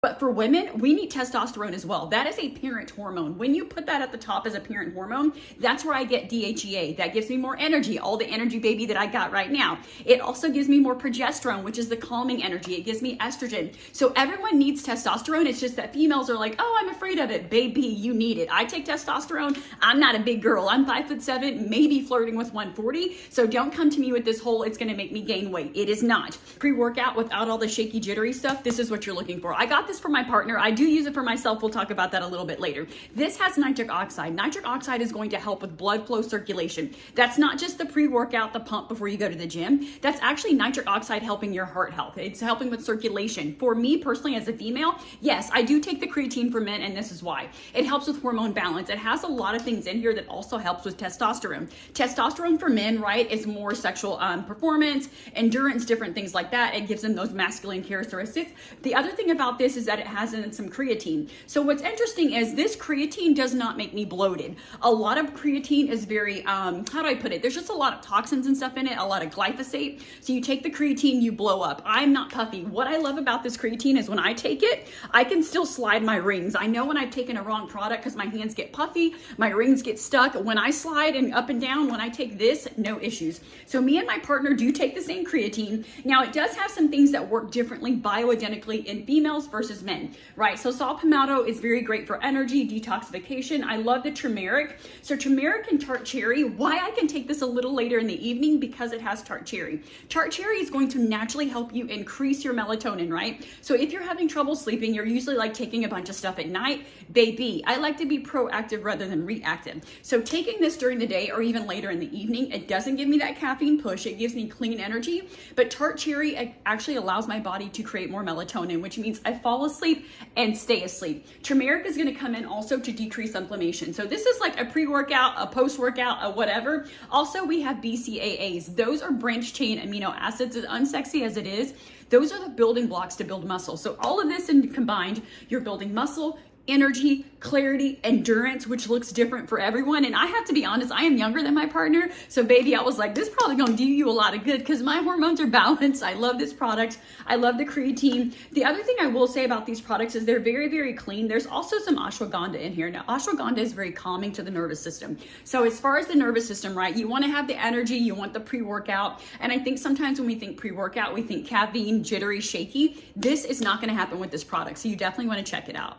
But for women, we need testosterone as well. That is a parent hormone. When you put that at the top as a parent hormone, that's where I get DHEA. That gives me more energy, all the energy, baby, that I got right now. It also gives me more progesterone, which is the calming energy. It gives me estrogen. So everyone needs testosterone. It's just that females are like, oh, I'm afraid of it. Baby, you need it. I take testosterone. I'm not a big girl. I'm 5'7", maybe flirting with 140. So don't come to me with this whole, it's going to make me gain weight. It is not. Pre-workout without all the shaky, jittery stuff, this is what you're looking for. I got this for my partner. I do use it for myself. We'll talk about that a little bit later. This has nitric oxide. Nitric oxide is going to help with blood flow circulation. That's not just the pre-workout, the pump before you go to the gym. That's actually nitric oxide helping your heart health. It's helping with circulation. For me personally as a female, yes, I do take the creatine for men, and this is why. It helps with hormone balance. It has a lot of things in here that also helps with testosterone. Testosterone for men, right, is more sexual performance, endurance, different things like that. It gives them those masculine characteristics. The other thing about this is that it has in some creatine. So what's interesting is this creatine does not make me bloated. A lot of creatine is very, how do I put it? There's just a lot of toxins and stuff in it, a lot of glyphosate. So you take the creatine, you blow up. I'm not puffy. What I love about this creatine is when I take it, I can still slide my rings. I know when I've taken a wrong product because my hands get puffy, my rings get stuck. When I slide and up and down, when I take this, no issues. So me and my partner do take the same creatine. Now it does have some things that work differently bioidentically in females versus men, right? So saw palmetto is very great for energy, detoxification. I love the turmeric. So turmeric and tart cherry, why I can take this a little later in the evening, because it has tart cherry. Tart cherry is going to naturally help you increase your melatonin, right? So if you're having trouble sleeping, you're usually like taking a bunch of stuff at night. Baby, I like to be proactive rather than reactive. So taking this during the day or even later in the evening, it doesn't give me that caffeine push. It gives me clean energy, but tart cherry actually allows my body to create more melatonin, which means I fall asleep and stay asleep. Turmeric is going to come in also to decrease inflammation. So this is like a pre-workout, a post-workout, a whatever. Also, we have BCAAs. Those are branched chain amino acids. As unsexy as it is, those are the building blocks to build muscle. So all of this in combined, you're building muscle, energy, clarity, endurance, which looks different for everyone. And I have to be honest, I am younger than my partner. So baby, I was like, this is probably gonna do you a lot of good because my hormones are balanced. I love this product. I love the creatine. The other thing I will say about these products is they're very, very clean. There's also some ashwagandha in here. Now, ashwagandha is very calming to the nervous system. So as far as the nervous system, right, you wanna have the energy, you want the pre-workout. And I think sometimes when we think pre-workout, we think caffeine, jittery, shaky. This is not gonna happen with this product. So you definitely wanna check it out.